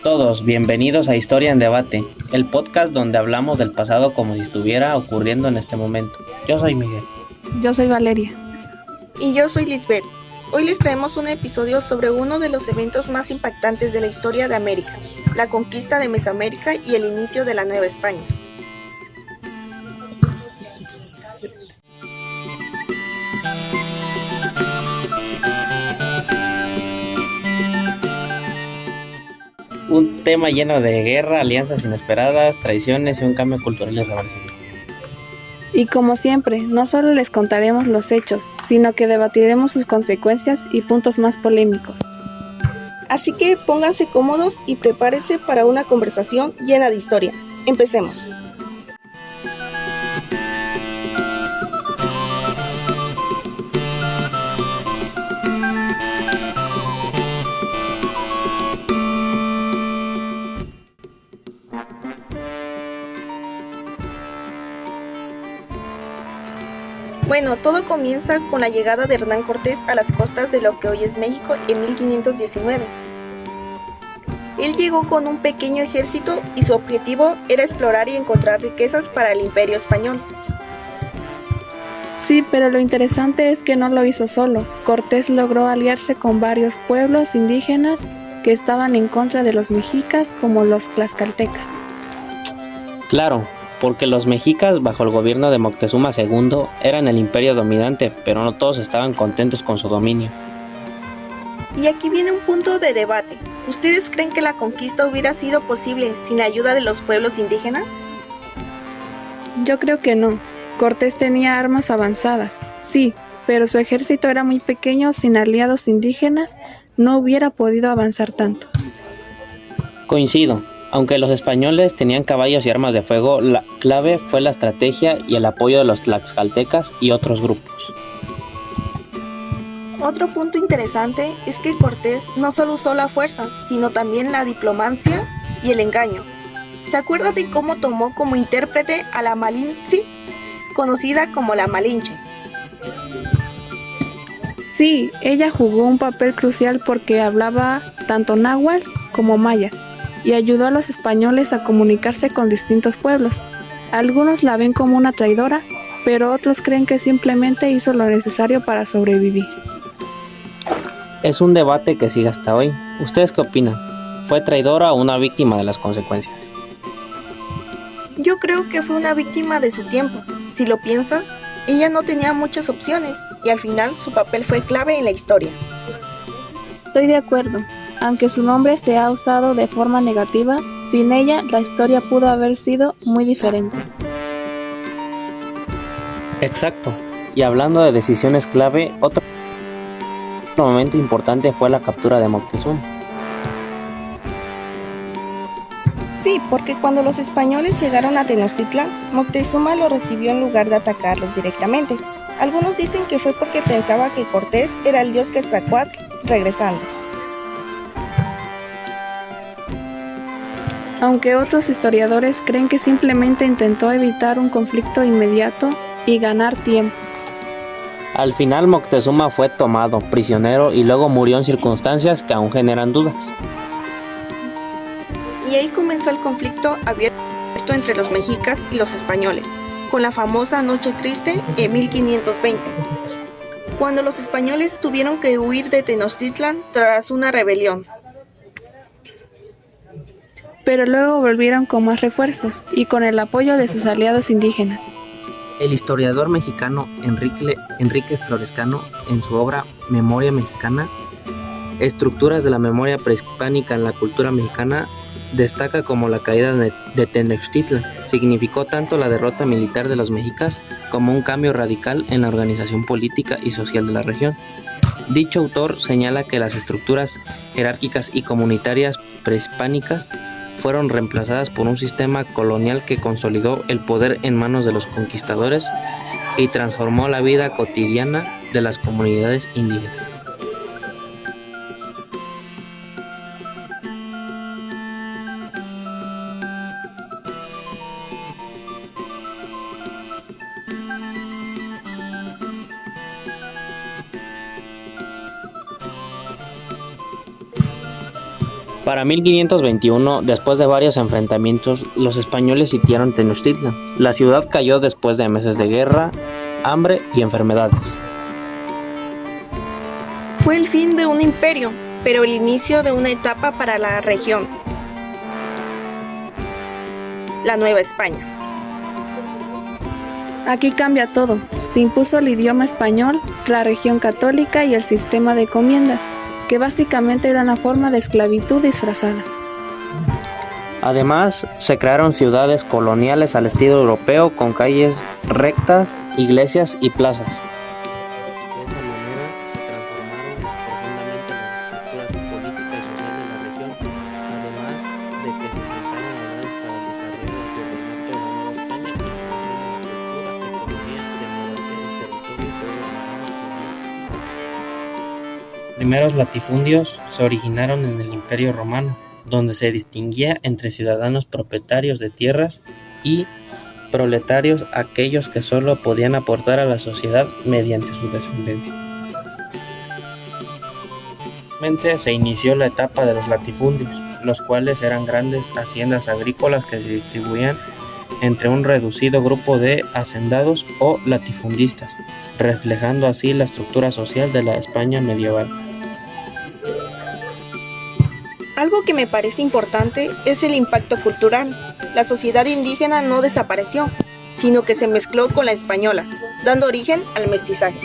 Todos, bienvenidos a Historia en Debate, el podcast donde hablamos del pasado como si estuviera ocurriendo en este momento. Yo soy Miguel. Yo soy Valeria. Y yo soy Lisbeth. Hoy les traemos un episodio sobre uno de los eventos más impactantes de la historia de América, la conquista de Mesoamérica y el inicio de la Nueva España. Un tema lleno de guerra, alianzas inesperadas, traiciones y un cambio cultural irreversible. Y como siempre, no solo les contaremos los hechos, sino que debatiremos sus consecuencias y puntos más polémicos. Así que pónganse cómodos y prepárense para una conversación llena de historia. Empecemos. Bueno, todo comienza con la llegada de Hernán Cortés a las costas de lo que hoy es México en 1519. Él llegó con un pequeño ejército y su objetivo era explorar y encontrar riquezas para el Imperio español. Sí, pero lo interesante es que no lo hizo solo. Cortés logró aliarse con varios pueblos indígenas que estaban en contra de los mexicas, como los tlaxcaltecas. Claro, porque los mexicas bajo el gobierno de Moctezuma II eran el imperio dominante, pero no todos estaban contentos con su dominio. Y aquí viene un punto de debate. ¿Ustedes creen que la conquista hubiera sido posible sin ayuda de los pueblos indígenas? Yo creo que no. Cortés tenía armas avanzadas, sí, pero su ejército era muy pequeño, sin aliados indígenas, no hubiera podido avanzar tanto. Coincido. Aunque los españoles tenían caballos y armas de fuego, la clave fue la estrategia y el apoyo de los tlaxcaltecas y otros grupos. Otro punto interesante es que Cortés no solo usó la fuerza, sino también la diplomacia y el engaño. ¿Se acuerda de cómo tomó como intérprete a la Malinche, conocida como la Malinche? Sí, ella jugó un papel crucial porque hablaba tanto náhuatl como maya y ayudó a los españoles a comunicarse con distintos pueblos. Algunos la ven como una traidora, pero otros creen que simplemente hizo lo necesario para sobrevivir. Es un debate que sigue hasta hoy. ¿Ustedes qué opinan? ¿Fue traidora o una víctima de las consecuencias? Yo creo que fue una víctima de su tiempo. Si lo piensas, ella no tenía muchas opciones y al final su papel fue clave en la historia. Estoy de acuerdo. Aunque su nombre se ha usado de forma negativa, sin ella la historia pudo haber sido muy diferente. Exacto. Y hablando de decisiones clave, otro momento importante fue la captura de Moctezuma. Sí, porque cuando los españoles llegaron a Tenochtitlan, Moctezuma lo recibió en lugar de atacarlos directamente. Algunos dicen que fue porque pensaba que Cortés era el dios Quetzalcóatl regresando. Aunque otros historiadores creen que simplemente intentó evitar un conflicto inmediato y ganar tiempo. Al final Moctezuma fue tomado prisionero y luego murió en circunstancias que aún generan dudas. Y ahí comenzó el conflicto abierto entre los mexicas y los españoles, con la famosa Noche Triste en 1520, cuando los españoles tuvieron que huir de Tenochtitlan tras una rebelión. Pero luego volvieron con más refuerzos y con el apoyo de sus aliados indígenas. El historiador mexicano Enrique Florescano, en su obra Memoria Mexicana, Estructuras de la memoria prehispánica en la cultura mexicana, destaca como la caída de Tenochtitlan significó tanto la derrota militar de los mexicas como un cambio radical en la organización política y social de la región. Dicho autor señala que las estructuras jerárquicas y comunitarias prehispánicas fueron reemplazadas por un sistema colonial que consolidó el poder en manos de los conquistadores y transformó la vida cotidiana de las comunidades indígenas. Para 1521, después de varios enfrentamientos, los españoles sitiaron Tenochtitlan. La ciudad cayó después de meses de guerra, hambre y enfermedades. Fue el fin de un imperio, pero el inicio de una etapa para la región, la Nueva España. Aquí cambia todo. Se impuso el idioma español, la religión católica y el sistema de encomiendas, que básicamente era una forma de esclavitud disfrazada. Además, se crearon ciudades coloniales al estilo europeo con calles rectas, iglesias y plazas. De esa manera se transformaron profundamente las estructuras políticas y sociales de la región, además de que se sentaron las bases para el desarrollo del virreinato de la Nueva España y la cultura, economía, demografía y territorio Los primeros latifundios se originaron en el Imperio Romano, donde se distinguía entre ciudadanos propietarios de tierras y proletarios, aquellos que solo podían aportar a la sociedad mediante su descendencia. Finalmente se inició la etapa de los latifundios, los cuales eran grandes haciendas agrícolas que se distribuían entre un reducido grupo de hacendados o latifundistas, reflejando así la estructura social de la España medieval. Algo que me parece importante es el impacto cultural. La sociedad indígena no desapareció, sino que se mezcló con la española, dando origen al mestizaje.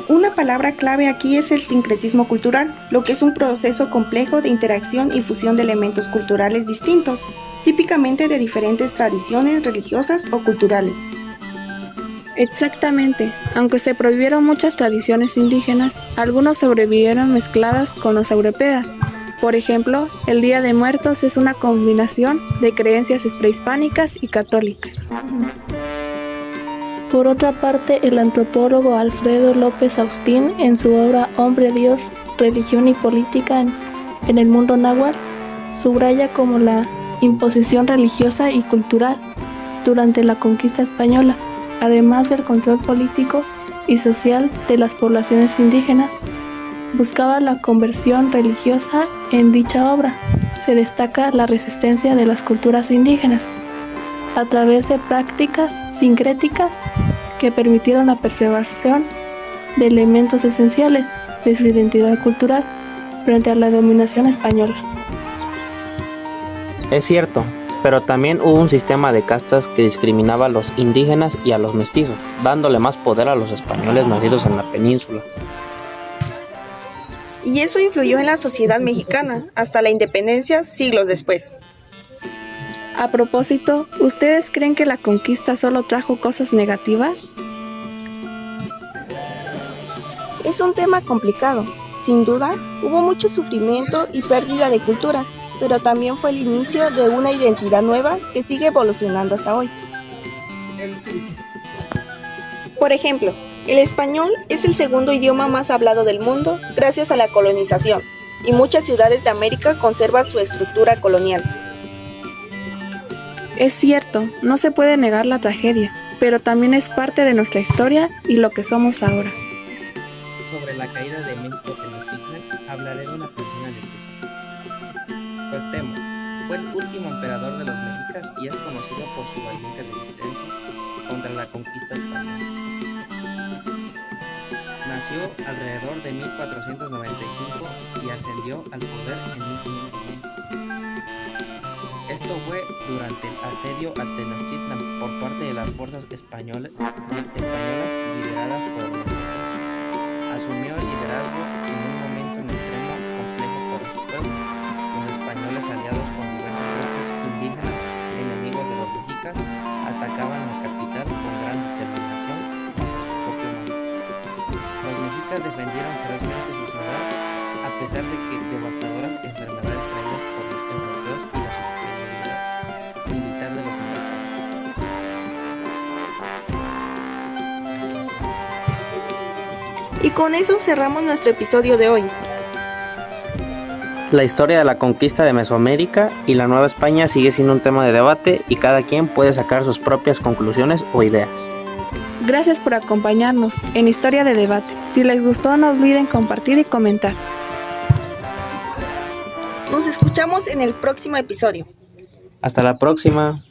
Una palabra clave aquí es el sincretismo cultural, lo que es un proceso complejo de interacción y fusión de elementos culturales distintos, típicamente de diferentes tradiciones religiosas o culturales. Exactamente, aunque se prohibieron muchas tradiciones indígenas, algunas sobrevivieron mezcladas con las europeas. Por ejemplo, el Día de Muertos es una combinación de creencias prehispánicas y católicas. Por otra parte, el antropólogo Alfredo López Austín, en su obra Hombre, Dios, Religión y Política en el Mundo Náhuatl, subraya como la imposición religiosa y cultural durante la conquista española, además del control político y social de las poblaciones indígenas, buscaba la conversión religiosa en dicha obra. Se destaca la resistencia de las culturas indígenas a través de prácticas sincréticas que permitieron la preservación de elementos esenciales de su identidad cultural frente a la dominación española. Es cierto, pero también hubo un sistema de castas que discriminaba a los indígenas y a los mestizos, dándole más poder a los españoles nacidos en la península. Y eso influyó en la sociedad mexicana hasta la independencia siglos después. A propósito, ¿ustedes creen que la conquista solo trajo cosas negativas? Es un tema complicado. Sin duda, hubo mucho sufrimiento y pérdida de culturas, pero también fue el inicio de una identidad nueva que sigue evolucionando hasta hoy. Por ejemplo, el español es el segundo idioma más hablado del mundo gracias a la colonización, y muchas ciudades de América conservan su estructura colonial. Es cierto, no se puede negar la tragedia, pero también es parte de nuestra historia y lo que somos ahora. Sobre la caída de México Tenochtitlan hablaré de una persona en especial. Cuauhtémoc fue el último emperador de los mexicas y es conocido por su valiente resistencia contra la conquista española. Nació alrededor de 1495 y ascendió al poder en 1520. Esto fue durante el asedio a Tenochtitlan por parte de las fuerzas españolas lideradas por México. Asumió el liderazgo en un momento en extremo complejo para su pueblo. Los españoles, aliados con diversos grupos indígenas enemigos de los mexicas, atacaban la capital con gran determinación bajo su propio mando. Los mexicas defendieron ferozmente su ciudad a pesar de que devastadoras enfermedades traídas por los europeos y la superioridad militar de los invasores. Y con eso cerramos nuestro episodio de hoy. La historia de la conquista de Mesoamérica y la Nueva España sigue siendo un tema de debate y cada quien puede sacar sus propias conclusiones o ideas. Gracias por acompañarnos en Historia de Debate. Si les gustó, no olviden compartir y comentar. Nos escuchamos en el próximo episodio. Hasta la próxima.